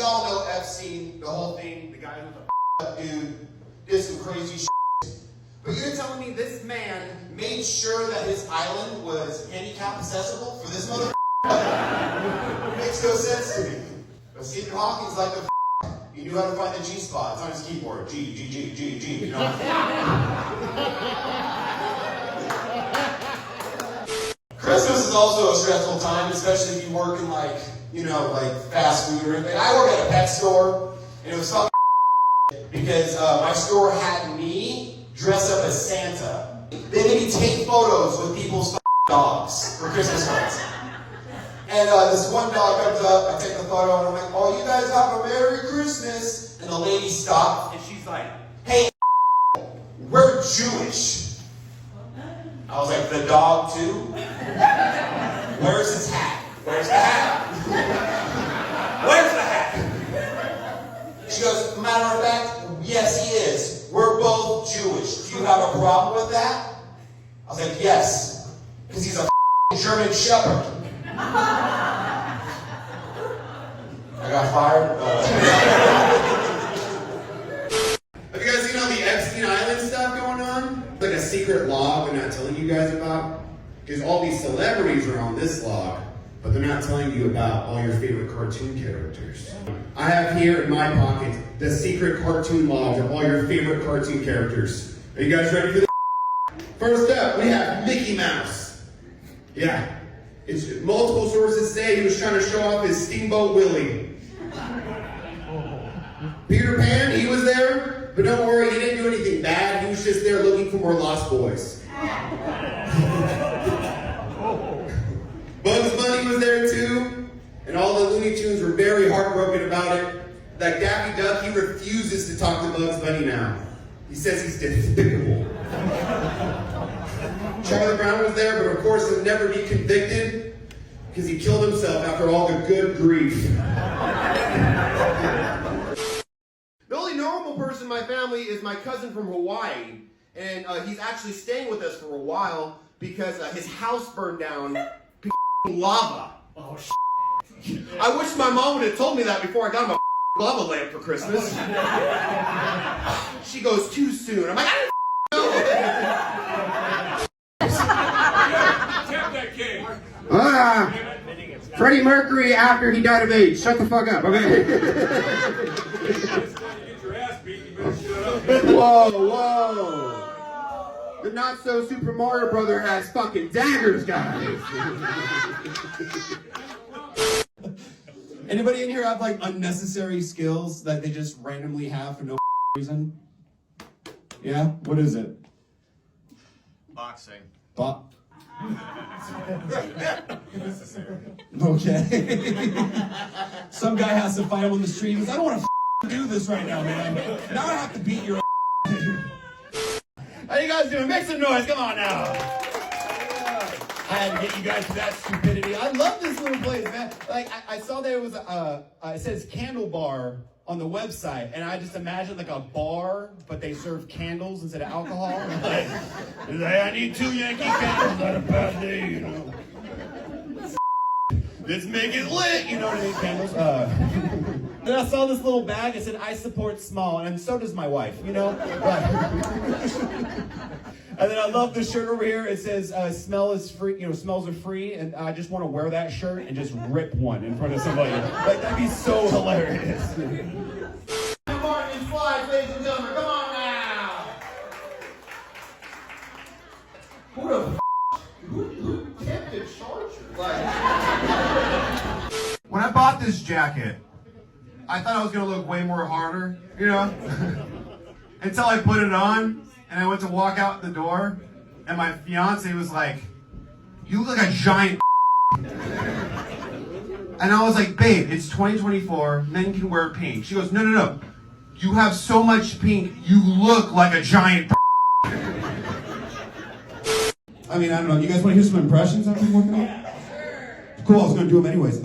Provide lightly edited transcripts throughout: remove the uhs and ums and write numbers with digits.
y'all know Epstein, the whole thing, the guy with the dude, did some crazy shit. But you're telling me this man made sure that his island was handicap accessible for this mother? Makes no sense to me. But Stephen Hawking's like the he knew how to find the G spot. It's on his keyboard. G, G, G, G, G, you know? Christmas is also a stressful time, especially if you work in like fast food or anything. I work at a pet store, and it was fucking because my store had me dress up as Santa. They made me take photos with people's dogs for Christmas cards. And this one dog comes up, I take the photo, and I'm like, oh, you guys have a Merry Christmas. And the lady stopped, and she's like, hey, we're Jewish. I was like, the dog too? Where's his hat? Where's the hat? Where's the hat? She goes, matter of fact, yes, he is. We're both Jewish. Do you have a problem with that? I was like, yes, because he's a German Shepherd. I got fired. Have you guys seen all the Epstein Island stuff going on? It's like a secret log they're not telling you guys about. Because all these celebrities are on this log, but they're not telling you about all your favorite cartoon characters. I have here in my pocket the secret cartoon logs of all your favorite cartoon characters. Are you guys ready for this? First up, we have Mickey Mouse. Yeah. Multiple sources say he was trying to show off his Steamboat Willie. Peter Pan, he was there, but don't worry, he didn't do anything bad. He was just there looking for more Lost Boys. Bugs Bunny was there too, and all the Looney Tunes were very heartbroken about it. That Daffy Duck, he refuses to talk to Bugs Bunny now. He says he's despicable. Charlie Brown was there, but of course he'll never be convicted because he killed himself after all the good grief. The only normal person in my family is my cousin from Hawaii, and he's actually staying with us for a while because his house burned down lava. Oh, shit. I wish my mom would have told me that before I got him a lava lamp for Christmas. She goes, too soon. I'm like, I didn't know. Freddie Mercury after he died of AIDS. Shut the fuck up, okay? Whoa. The not-so Super Mario Brother has fucking daggers, guys. Anybody in here have like unnecessary skills that they just randomly have for no reason? Yeah? What is it? Boxing. Okay. Some guy has to fight him on the street. He goes, I don't want to do this right now, man. Now I have to beat your How you guys doing? Make some noise. Come on now. I had to get you guys to that stupidity. I love this little place, man. Like, I saw there was it says candle bar on the website, and I just imagined like a bar, but they serve candles instead of alcohol. Like, I need 2 Yankee candles. Not a bad day, you know. Let's make it lit, you know what I mean? Candles. And I saw this little bag. It said, "I support small," and so does my wife, you know. And then I love this shirt over here. It says, "Smell is free." You know, smells are free, and I just want to wear that shirt and just rip one in front of somebody. Like, that'd be so hilarious. Martin Flies, ladies and gentlemen, come on now. Who the who tempted Charger? Like, when I bought this jacket, I thought I was gonna look way more harder, you know, until I put it on. And I went to walk out the door, and my fiance was like, "You look like a giant." And I was like, "Babe, it's 2024. Men can wear pink." She goes, No. You have so much pink. You look like a giant." I mean, I don't know. You guys want to hear some impressions I've been working on? Cool. I was going to do them anyways.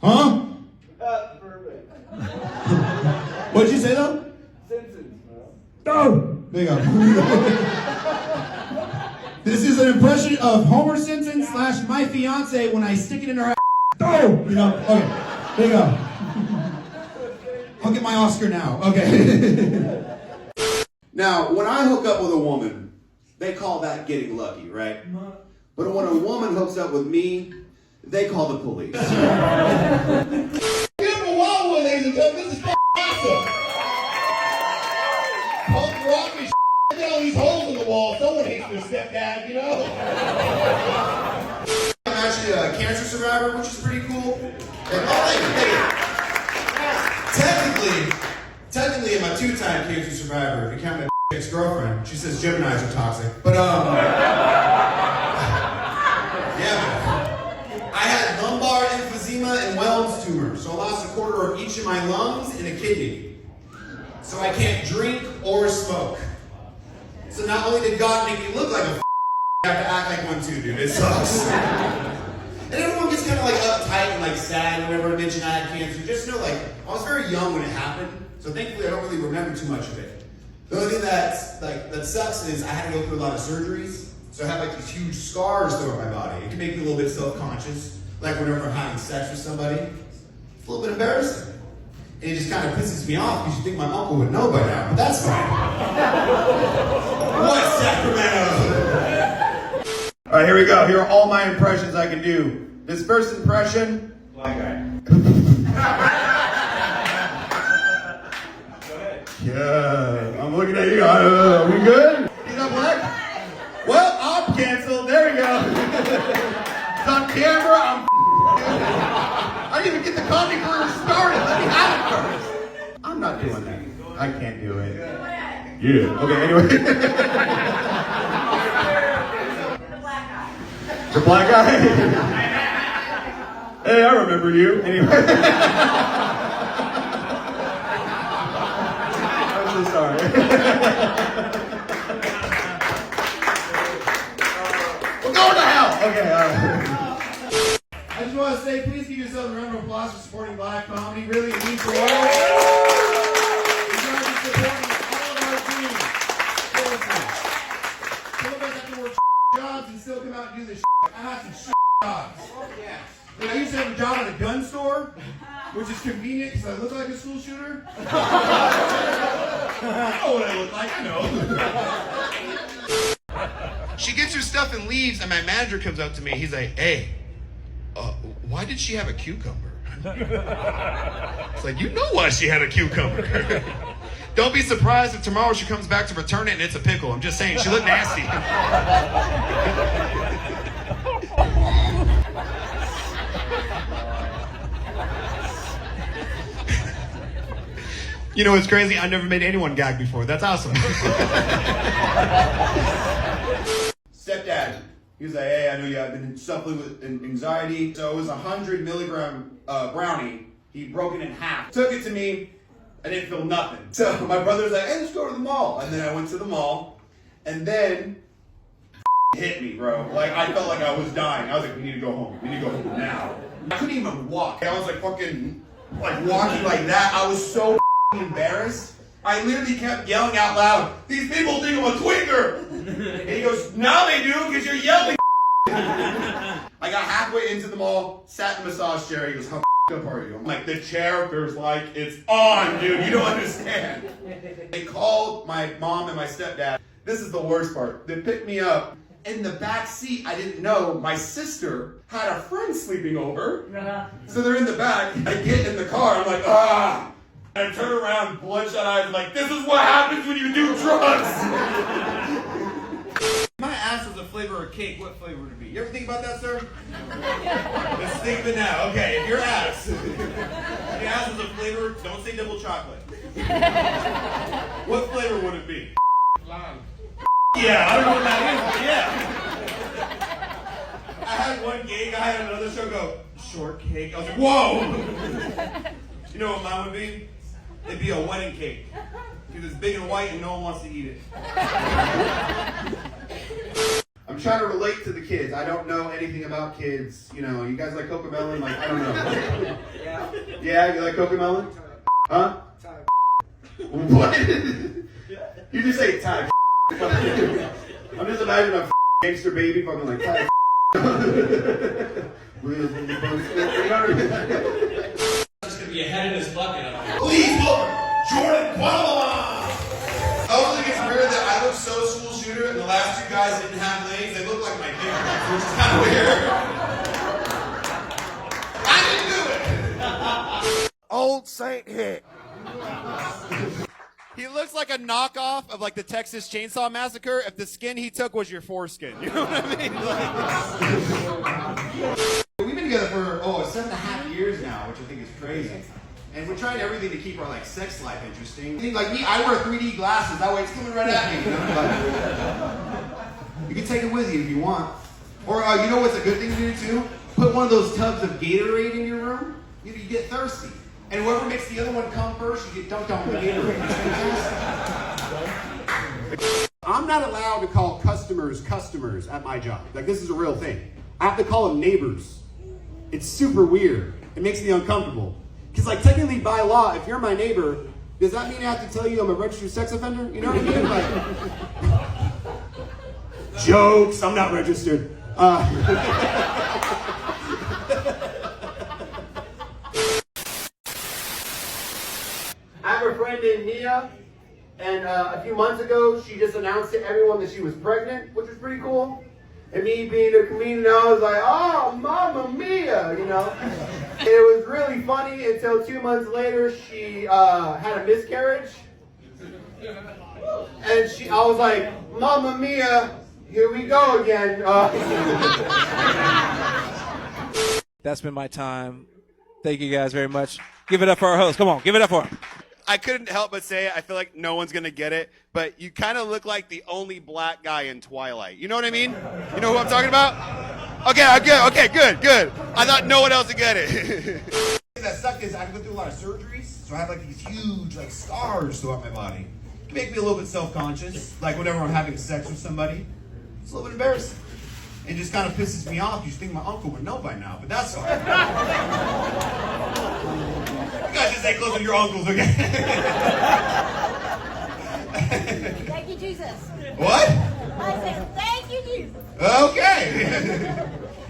Huh? What'd you say though? Simpsons, bro. Oh! There you go. This is an impression of Homer Simpson / / my fiance, when I stick it in her ass, oh, you know, okay, there you go. I'll get my Oscar now, okay. Now, when I hook up with a woman, they call that getting lucky, right? But when a woman hooks up with me, they call the police. Beautiful Wildwood, ladies and gentlemen, this is awesome. Punk rock and get all these holes in the wall. Someone hates their stepdad, you know? I'm actually a cancer survivor, which is pretty cool. And technically, I'm a 2-time cancer survivor. If you count my ex-girlfriend, she says Geminis are toxic. But yeah, I had lumbar emphysema and Wells tumor, so I lost a quarter of each of my lungs and a kidney. So I can't drink or smoke. So not only did God make me look like a I have to act like one too, dude. It sucks. And everyone gets kind of like uptight and like sad whenever I mention I had cancer. Just know, like, I was very young when it happened, so thankfully I don't really remember too much of it. The only thing that sucks is I had to go through a lot of surgeries, so I have like these huge scars throughout my body. It can make me a little bit self-conscious, like whenever I'm having sex with somebody. It's a little bit embarrassing. And it just kind of pisses me off because you think my uncle would know by now, but that's fine. What, Sacramento? All right, here we go. Here are all my impressions I can do. This first impression, black guy. Yeah, I'm looking at you. Are we good? He's not black? Well, I'm canceled. There we go. It's on camera. I didn't even get the comedy career started. Let me have it first. I'm not doing that. I can't do it. Yeah. Okay, anyway. The black guy? Hey, I remember you. Anyway. I'm so sorry. We're going to hell. Okay, all right. I just want to say, please give yourselves a round of applause for supporting live comedy. Really, it means the world. You guys are supporting all of our teams. Seriously. Some of us have to work jobs and still come out and do this. I have some jobs. I used to have a job at a gun store, which is convenient because I look like a school shooter. I know what I look like, I know. She gets her stuff and leaves, and my manager comes up to me. He's like, hey, why did she have a cucumber? It's like, you know why she had a cucumber. Don't be surprised if tomorrow she comes back to return it and it's a pickle. I'm just saying, she looked nasty. You know what's crazy? I never made anyone gag before. That's awesome. Stepdad. He was like, hey, I know you have been suffering with anxiety. So it was 100 milligram brownie. He broke it in half. Took it to me. I didn't feel nothing. So my brother's like, hey, let's go to the mall. And then I went to the mall. And then hit me, bro. Like, I felt like I was dying. I was like, we need to go home. We need to go home now. I couldn't even walk. I was like fucking, like walking like that. I was so embarrassed. I literally kept yelling out loud, these people think I'm a twinker. And he goes, now they do because you're yelling. I got halfway into the mall, sat in the massage chair. He goes, how up are you? I'm like, the chair feels like it's on, dude. You don't understand. They called my mom and my stepdad. This is the worst part. They picked me up. In the back seat, I didn't know my sister had a friend sleeping over. So they're in the back. I get in the car. I'm like, ah. I turn around, bloodshot eyes, like, this is what happens when you do drugs. My ass was a flavor of cake. What flavor would it be? You ever think about that, sir? Let's think of it now. Okay, if your ass was a flavor, don't say double chocolate. What flavor would it be? Lime. Yeah, I don't know what that is, but yeah. I had one gig, I had another show go, shortcake. I was like, whoa! You know what mine would be? It'd be a wedding cake. Because it's big and white and no one wants to eat it. I'm trying to relate to the kids. I don't know anything about kids. You know, you guys like Cocomelon? Like, I don't know. Yeah. Yeah, you like Cocomelon? Huh? Time. What? You just say time. I'm just imagining a gangster baby fucking like time. There's gonna be a head in his bucket up here. Please look, Jordan Quattlebaum. I also think it's weird that I look so school shooter and the last two guys didn't have legs. They look like my fingers, which is kind of weird. I didn't do it. Old Saint Hick. He looks like a knockoff of like the Texas Chainsaw Massacre if the skin he took was your foreskin. You know what I mean? We've been together for 7.5 years now, which I think is crazy. And we're trying everything to keep our like sex life interesting. Like me, I wear 3D glasses. That way it's coming right at me. You know? You can take it with you if you want. Or you know what's a good thing to do too? Put one of those tubs of Gatorade in your room. You get thirsty. And whoever makes the other one come first, you get dunked on with Gatorade. It's fantastic. I'm not allowed to call customers at my job. Like, this is a real thing. I have to call them neighbors. It's super weird. It makes me uncomfortable. Because, like, technically by law, if you're my neighbor, does that mean I have to tell you I'm a registered sex offender? You know what I mean? Like, jokes. I'm not registered. I have a friend named Mia, and a few months ago, she just announced to everyone that she was pregnant, which was pretty cool. And me being a comedian, I was like, oh, Mama Mia, you know. And it was really funny until 2 months later, she had a miscarriage. And I was like, Mama Mia, here we go again. That's been my time. Thank you guys very much. Give it up for our host. Come on, give it up for him. I couldn't help but say it. I feel like no one's going to get it, but you kind of look like the only black guy in Twilight. You know what I mean? You know who I'm talking about? Okay, good. I thought no one else would get it. That sucked is I go through a lot of surgeries, so I have like these huge like scars throughout my body. It make me a little bit self-conscious. Like whenever I'm having sex with somebody, it's a little bit embarrassing. It just kind of pisses me off. You think my uncle would know by now, but that's all right. You guys just ain't close to your uncles, okay? Thank you, Jesus. What? I said, thank you, Jesus. Okay.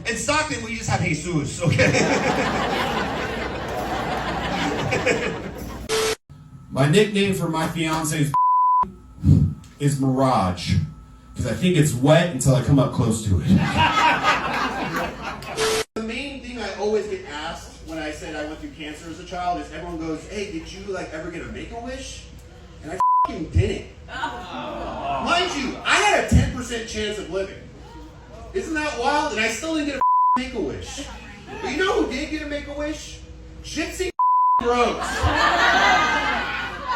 In Stockton, we just have Jesus, okay? My nickname for my fiance is Mirage. Because I think it's wet until I come up close to it. The main thing I always get asked when I said I went through cancer as a child is everyone goes, hey, did you like ever get a Make-A-Wish? And I f***ing didn't. Mind you, I had a 10% chance of living. Isn't that wild? And I still didn't get a Make-A-Wish. But you know who did get a Make-A-Wish? Gypsy Rose.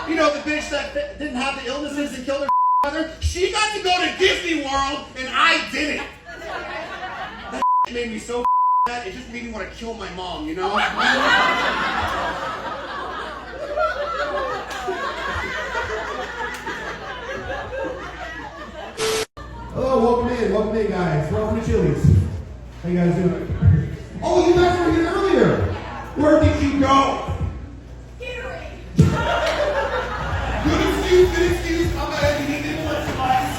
You know the bitch that didn't have the illnesses and killed her mother? She got to go to Disney World and I didn't. That made me so mad, it just made me want to kill my mom, you know? Hello, welcome in guys. Welcome to Chili's. How you guys doing? Oh, you guys were here earlier. Where did you go? Good excuse. I'm ahead. You need influence class.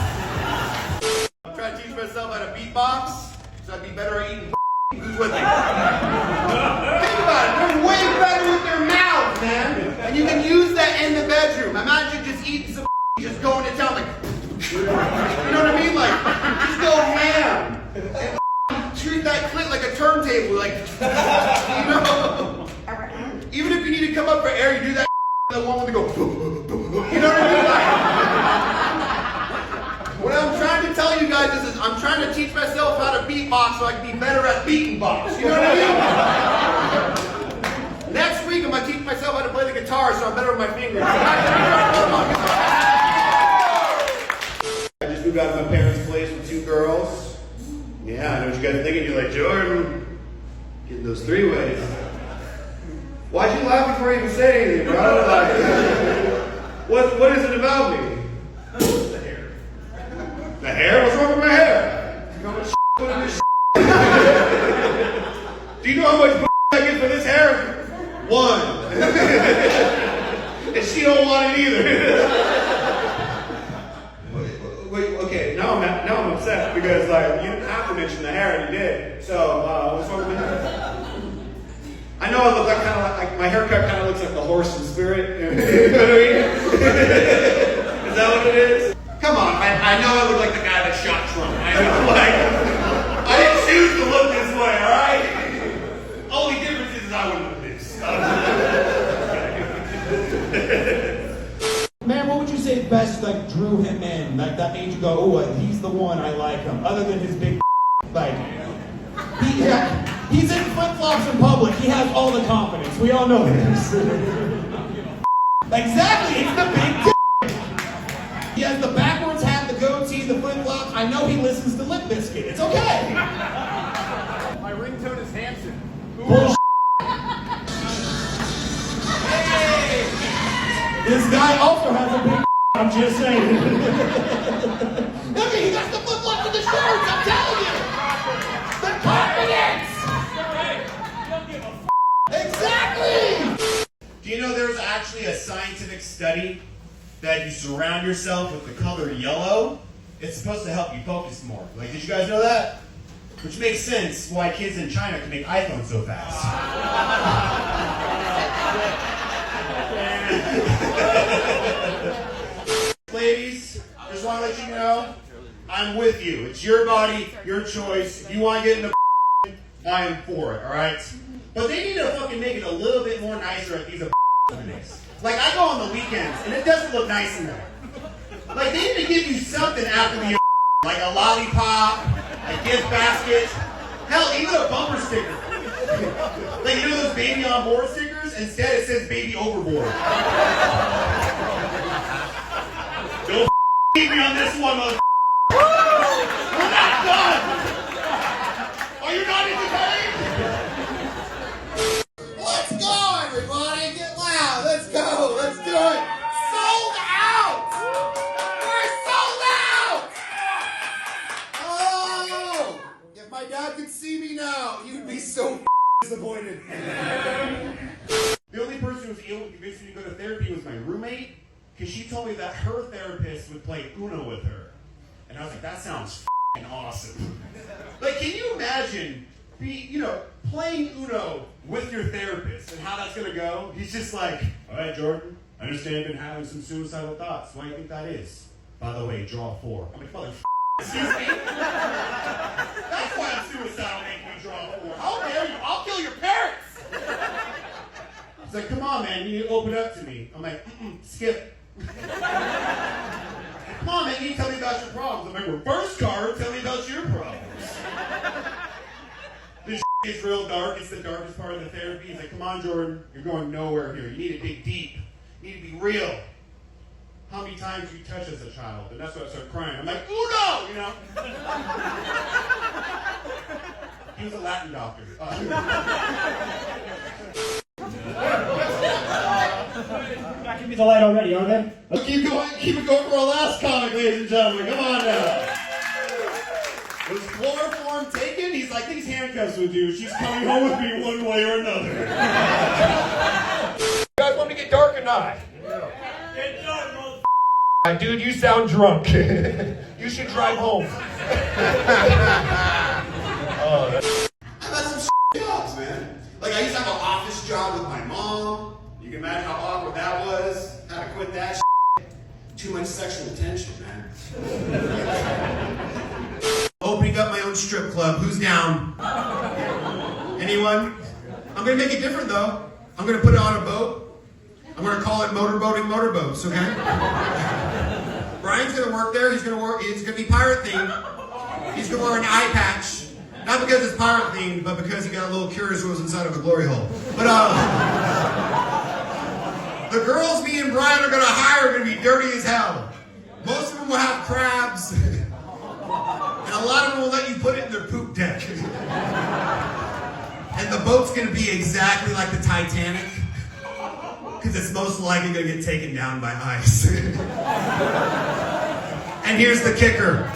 I'm trying to teach myself how to beatbox, so I'd be better at eating who's with me. Think about it, they're way better with their mouths, man. And you can use that in the bedroom. Imagine just eating some just going to town like, you know what I mean? Like, just go ham. And treat that clit like a turntable, like, you know? Even if you need to come up for air, you do that that one to go, you know what I mean? Like, what I'm trying to tell you guys is I'm trying to teach myself how to beatbox so I can be better at beating box. You know what I mean? Next week, I'm going to teach myself how to play the guitar so I'm better with my fingers. I just moved out of my parents' place with 2 girls. Yeah, I know what you guys are thinking. You're like, Jordan, getting those 3-ways. Why'd you laugh before you even say anything, bro? Like, what is it about me? The hair. The hair? What's wrong with my hair? You know how much put in this Do you know how much I get for this hair? 1. And she don't want it either. Wait, okay, now I'm upset upset because like you didn't have to mention the hair and you did. So what's wrong with my hair? I know I look like kind of like my haircut kind of looks like the horse in spirit. You know what I mean? Is that what it is? Come on, I know I look like the guy that shot Trump. I know, like I didn't choose to look this way. All right. Only difference is I wouldn't look this. Man, what would you say best like drew him in? Like that made you go, oh, he's the one, I like him. Other than his big like he's in flip-flops in public. He has all the confidence. We all know this. Exactly, it's the big He has the backwards hat, the goatee, the flip-flops. I know he listens to Limp Bizkit. It's okay. My ringtone is Hanson. Bullshit. This guy also has a big I'm just saying. Look, he got the flip-flops with the shorts, I'm telling you. The confidence. Exactly. Do you know there's actually a scientific study that you surround yourself with the color yellow, it's supposed to help you focus more. Like, did you guys know that? Which makes sense why kids in China can make iPhones so fast. Ladies, just want to let you know, I'm with you. It's your body, your choice. If you want to get into I am for it, alright? But they need to fucking make it a little bit more nicer at these days. Like, I go on the weekends, and it doesn't look nice in there. Like, they need to give you something after the like a lollipop, a gift basket, hell, even a bumper sticker. Like, you know those baby on board stickers? Instead, it says baby overboard. Don't keep me on this one, mother. We're not done! Are you not entertained? Let's go, everybody. Get loud. Let's go. Let's do it. Sold out. We're sold out. Oh, if my dad could see me now, he would be so disappointed. The only person who was able to convince me to go to therapy was my roommate, because she told me that her therapist would play Uno with her. And I was like, that sounds awesome. Like, can you imagine playing Uno with your therapist and how that's going to go? He's just like, all right, Jordan, I understand you've been having some suicidal thoughts. Why do you think that is? By the way, draw 4. I'm like, mother, excuse me? That's why I'm suicidal, making me draw 4. How dare you? I'll kill your parents! He's like, come on, man, you need to open up to me. I'm like, skip. Come on, man, you need to tell me about your problems. I'm like, reverse card, tell me about your problems. This is real dark. It's the darkest part of the therapy. He's like, come on, Jordan, you're going nowhere here. You need to dig deep. You need to be real. How many times did you touch as a child? And that's why I started crying. I'm like, Uno! You know? He was a Latin doctor. Give me the light already, aren't they? Let's keep it going for our last comic, ladies and gentlemen. Come on now. Was chloroform taken? He's like, these handcuffs would do. She's coming home with me one way or another. You guys want me to get dark or not? Get done, motherfucker. Dude, you sound drunk. You should drive home. I've had some jobs, man. Like, I used to have an office job with my mom. You can imagine how awkward that was. Had to quit that shit. Too much sexual tension, man. Opening up my own strip club. Who's down? Anyone? I'm gonna make it different, though. I'm gonna put it on a boat. I'm gonna call it Motorboating Motorboats, okay? Brian's gonna work there. It's gonna be pirate themed. He's gonna wear an eye patch. Not because it's pirate themed, but because he got a little curious what was inside of a glory hole. But the girls me and Brian are gonna hire are gonna be dirty as hell. Most of them will have crabs, and a lot of them will let you put it in their poop deck. And the boat's gonna be exactly like the Titanic, because it's most likely gonna get taken down by ice. And here's the kicker.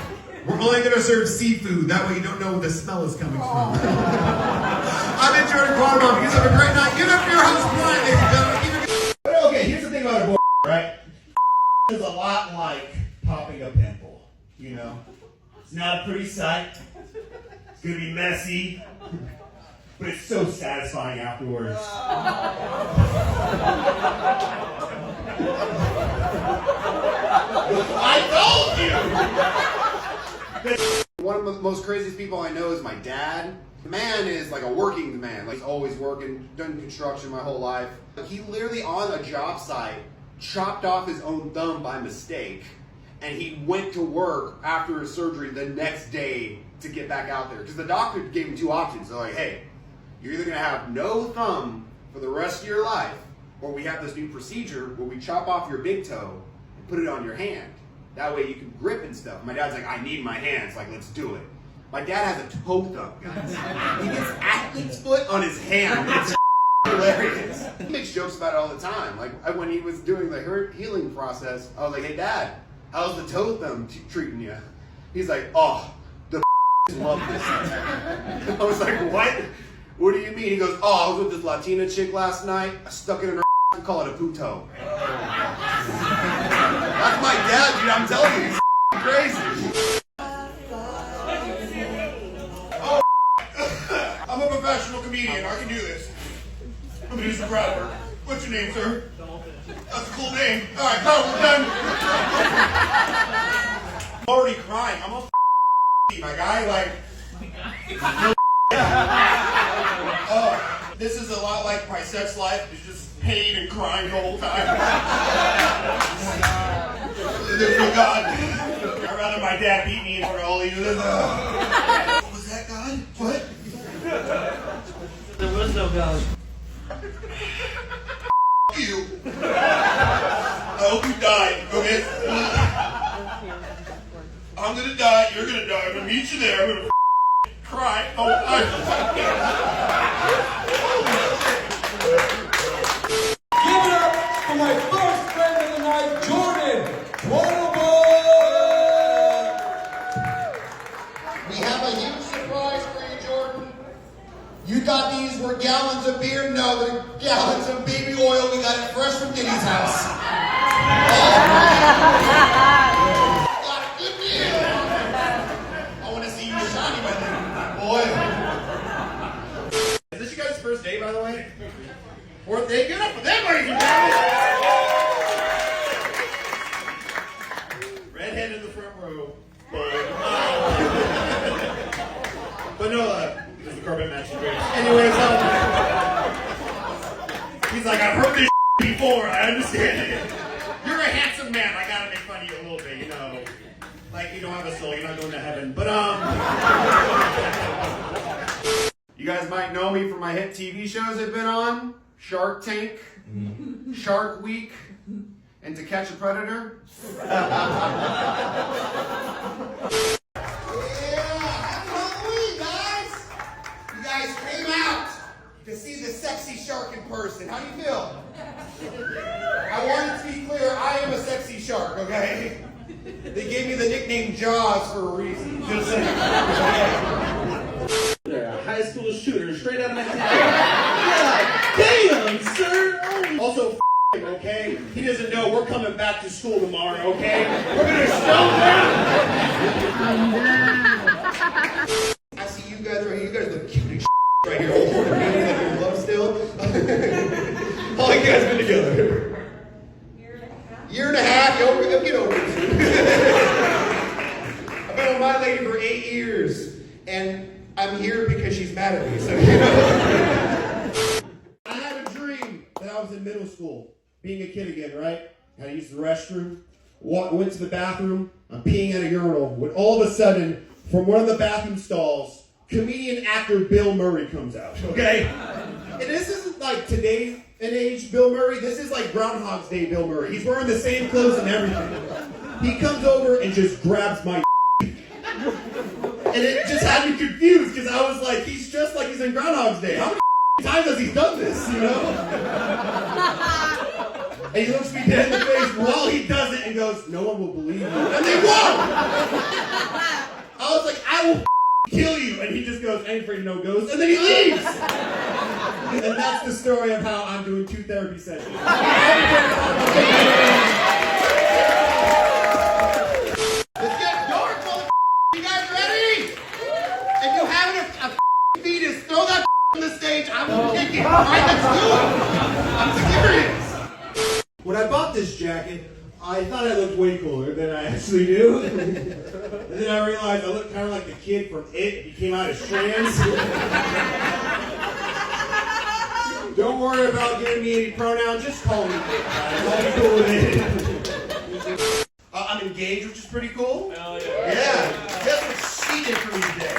We're only going to serve seafood. That way you don't know where the smell is coming from. I've been Jordan Quattlebaum. You guys have a great night. Give it up for your host, Brian, ladies and gentlemen. But okay, here's the thing about a boy, right? It's a lot like popping a pimple, you know? It's not a pretty sight. It's gonna be messy. But it's so satisfying afterwards. I told you! One of the most craziest people I know is my dad. The man is like a working man. Like, he's always working, done construction my whole life. He literally on a job site chopped off his own thumb by mistake, and he went to work after his surgery the next day to get back out there. Because the doctor gave him two options. They're like, hey, you're either gonna have no thumb for the rest of your life, or we have this new procedure where we chop off your big toe and put it on your hand. That way you can grip and stuff. My dad's like, I need my hands. Like, let's do it. My dad has a toe thumb, guys. He gets athlete's foot on his hand. It's hilarious. He makes jokes about it all the time. Like, when he was doing the healing process, I was like, hey, Dad, how's the toe thumb treating you? He's like, oh, the love this. I was like, what? What do you mean? He goes, oh, I was with this Latina chick last night. I stuck it in her and call it a puto. That's my dad, dude. I'm telling you, he's crazy. Oh, I'm a professional comedian. I can do this. I'm gonna do some crowd work. What's your name, sir? That's a cool name. All right, go. We're done. I'm already crying. I'm a my guy. Like, oh, this is a lot like my sex life. It's just pain and crying the whole time. Oh God. I'd rather my dad beat me in front of all of you than what was that, God? What? There was no God. You. I hope you die, okay? I'm gonna die, you're gonna die. I'm gonna meet you there. I'm gonna cry the whole time. Give it up for my first friend of the night, Jordan Quattlebaum. We have a huge surprise for you, Jordan. You thought these were gallons of beer? No, they're gallons of baby oil. We got it fresh from Diddy's house. Got a good deal. I want to see you shiny by then, boy. Is this you guys' first day, by the way? Fourth day? Get up for them, ladies and gentlemen! Redhead in the front row. But no, there's the carpet matching drapes. Anyways, he's like, I've heard this before, I understand it. You're a handsome man, I gotta make fun of you a little bit, you know. Like, you don't have a soul, you're not going to heaven. But, You guys might know me from my hit TV shows I've been on. Shark Tank, Shark Week, and To Catch a Predator. You guys came out to see the sexy shark in person. How do you feel? I want it to be clear, I am a sexy shark, okay? They gave me the nickname Jaws for a reason. Just saying. a high school shooter straight out of my God damn, sir! Also, okay? He doesn't know we're coming back to school tomorrow, okay? We're gonna stone him! I see you guys right here. You guys look cute as right here. Holding me like you're in love still. How long you guys been together? Year and a half. Yo, get over it. I've been with my lady for 8 years, and I'm here because she's mad at me. So you know. I had a dream that I was in middle school, being a kid again, right? Had to use the restroom, went to the bathroom, I'm peeing at a urinal, when all of a sudden, from one of the bathroom stalls, comedian actor Bill Murray comes out, okay? And this isn't like today and age Bill Murray, this is like Groundhog's Day Bill Murray. He's wearing the same clothes and everything. He comes over and just grabs my and it just had me confused, because I was like, he's just like he's in Groundhog's Day. How many times has he done this, you know? And he looks me dead in the face while he does it and goes, no one will believe you. And they won't! I was like, I will kill you. And he just goes, I ain't afraid of no ghosts. And then he leaves! And that's the story of how I'm doing 2 therapy sessions. Let's get dark, motherfucker. You guys Alright, let's do it. I'm serious. When I bought this jacket, I thought I looked way cooler than I actually do. And then I realized I looked kind of like the kid from It. He came out as trans. Don't worry about giving me any pronouns. Just call me It, guys. I'll be cool with it. I'm engaged, which is pretty cool. Hell Yeah. Guess what she did for me today?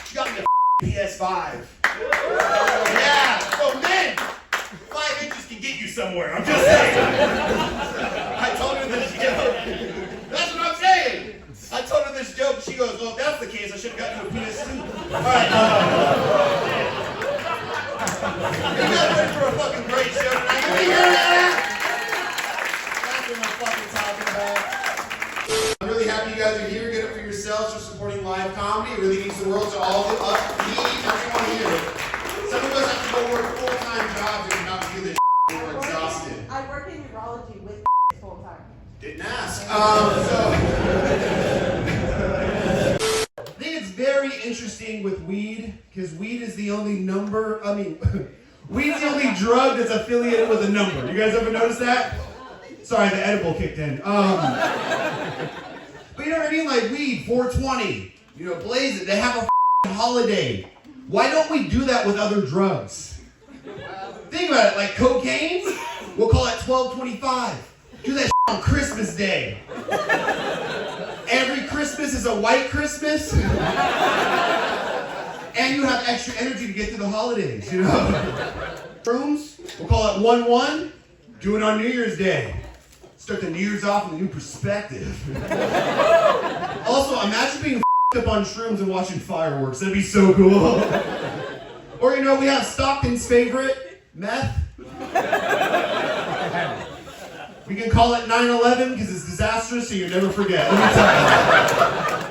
She got me a PS5. Yeah. So men, 5 inches can get you somewhere. I'm just saying. I told her this joke. That's what I'm saying. I told her this joke. She goes, well, if that's the case, I should have gotten you a PS2. All right. You guys ready for a fucking great show tonight? Can we hear that? That's what I'm fucking talking about. I'm really happy you guys are here. Get up for yourselves for supporting live comedy. It really means the world to all of us. Everyone here. Some of us have to go work full-time jobs and not do this. We're exhausted. I work in urology with full time. Didn't ask. I think it's very interesting with weed, because weed is the only weed's the only drug that's affiliated with a number. You guys ever notice that? Sorry, the edible kicked in. But you know what I mean? Like weed, 420. You know, blaze it. They have a holiday. Why don't we do that with other drugs? Think about it. Like cocaine, we'll call it 12/25. Do that on Christmas Day. Every Christmas is a white Christmas. And you have extra energy to get through the holidays, you know? Rooms, we'll call it 1/1. Do it on New Year's Day. Start the New Year's off with a new perspective. Also, imagine being up on shrooms and watching fireworks. That'd be so cool. Or, you know, we have Stockton's favorite, meth. We can call it 9/11 because it's disastrous, so you never forget. Let me tell you.